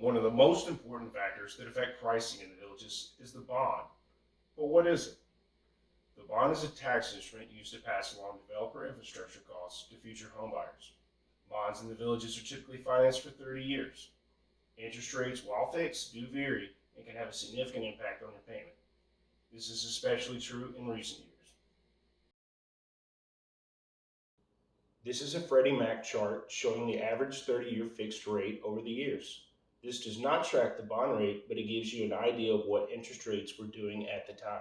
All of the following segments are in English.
One of the most important factors that affect pricing in the villages is the bond. But what is it? The bond is a tax instrument used to pass along developer infrastructure costs to future homebuyers. Bonds in the villages are typically financed for 30 years. Interest rates, while fixed, do vary and can have a significant impact on your payment. This is especially true in recent years. This is a Freddie Mac chart showing the average 30-year fixed rate over the years. This does not track the bond rate, but it gives you an idea of what interest rates were doing at the time.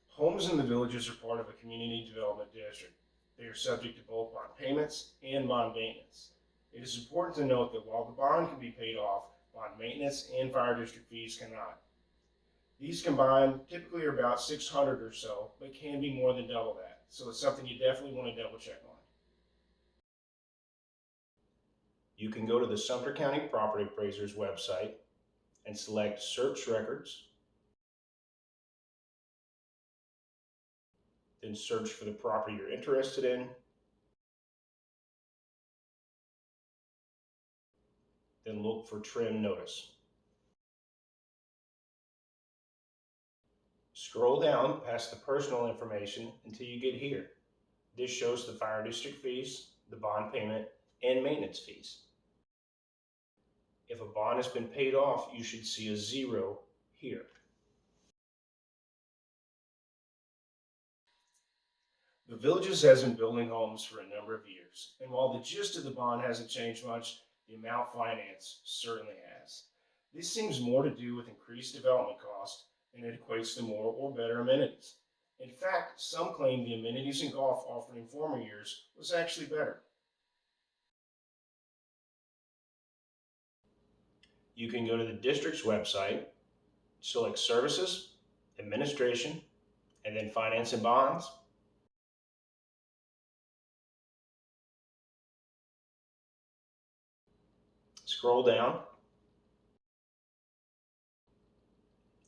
Homes in the villages are part of a community development district. They are subject to both bond payments and bond maintenance. It is important to note that while the bond can be paid off, bond maintenance and fire district fees cannot. These combined typically are about 600 or so, but can be more than double that. So it's something you definitely want to double check on. You can go to the Sumter County Property Appraiser's website and select Search Records, then search for the property you're interested in, then look for Trim Notice. Scroll down past the personal information until you get here. This shows the fire district fees, the bond payment, and maintenance fees. If a bond has been paid off, you should see a 0 here. The Villages has been building homes for a number of years, and while the gist of the bond hasn't changed much, the amount financed certainly has. This seems more to do with increased development cost, and it equates to more or better amenities. In fact, some claim the amenities in golf offered in former years was actually better. You can go to the district's website, select Services, Administration, and then Finance and Bonds. Scroll down,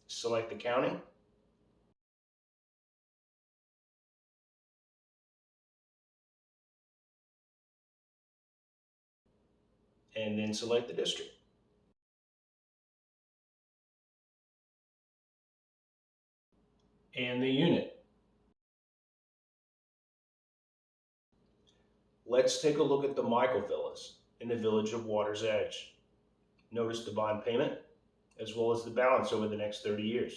select the county, and then select the district. And the unit. Let's take a look at the Michael Villas in the village of Water's Edge. Notice the bond payment as well as the balance over the next 30 years.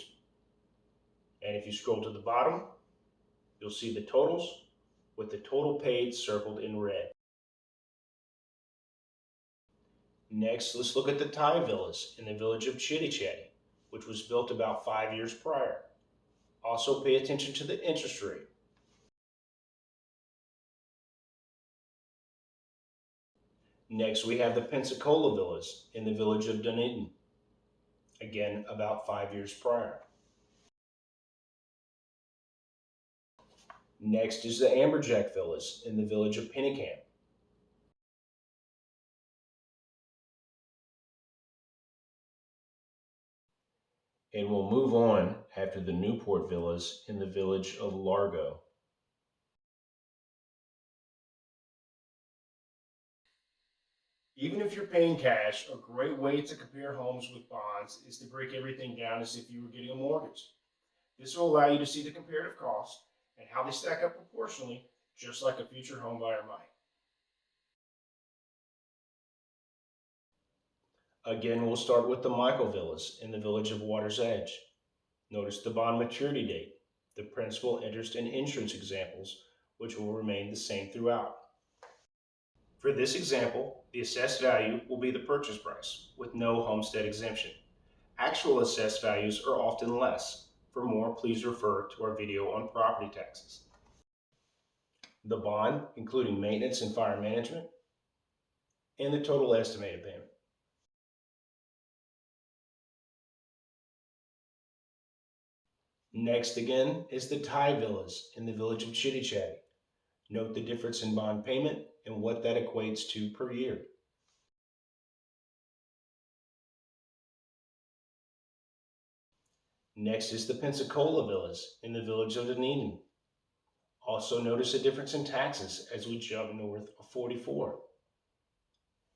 And if you scroll to the bottom, you'll see the totals with the total paid circled in red. Next, let's look at the Thai Villas in the village of Chitty Chatty, which was built about 5 years prior. Also pay attention to the interest rate. Next, we have the Pensacola Villas in the village of Dunedin, again about 5 years prior. Next is the Amberjack Villas in the village of Pennicamp. And we'll move on after the Newport Villas in the village of Largo. Even if you're paying cash, a great way to compare homes with bonds is to break everything down as if you were getting a mortgage. This will allow you to see the comparative cost and how they stack up proportionally, just like a future home buyer might. Again, we'll start with the Michael Villas in the village of Water's Edge. Notice the bond maturity date, the principal, interest, and insurance examples, which will remain the same throughout. For this example, the assessed value will be the purchase price, with no homestead exemption. Actual assessed values are often less. For more, please refer to our video on property taxes. The bond, including maintenance and fire management, and the total estimated payment. Next again is the Thai Villas in the village of Chitty Chatty. Note the difference in bond payment and what that equates to per year. Next is the Pensacola Villas in the village of Dunedin. Also notice a difference in taxes as we jump north of 44.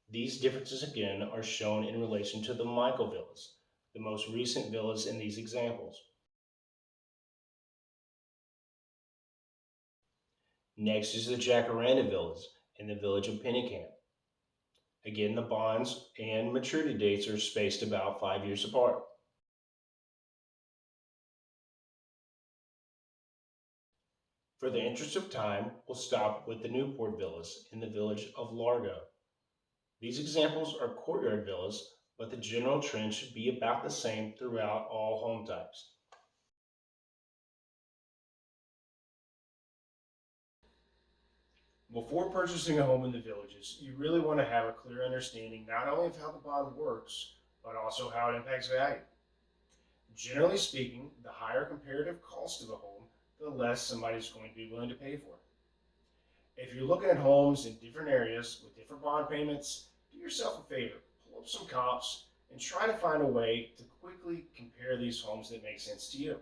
These differences again are shown in relation to the Michael villas, the most recent villas in these examples. Next is the Jacaranda villas in the village of Pennycamp. Again, the bonds and maturity dates are spaced about 5 years apart. For the interest of time, we'll stop with the Newport villas in the village of Largo. These examples are courtyard villas, but the general trend should be about the same throughout all home types. Before purchasing a home in the villages, you really want to have a clear understanding not only of how the bond works, but also how it impacts value. Generally speaking, the higher comparative cost of a home, the less somebody's going to be willing to pay for it. If you're looking at homes in different areas with different bond payments, do yourself a favor, pull up some comps, and try to find a way to quickly compare these homes that make sense to you.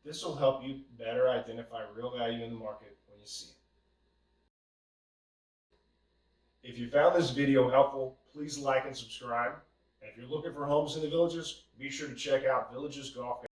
This will help you better identify real value in the market when you see it. If you found this video helpful, please like and subscribe. And if you're looking for homes in the villages, be sure to check out Villages Golf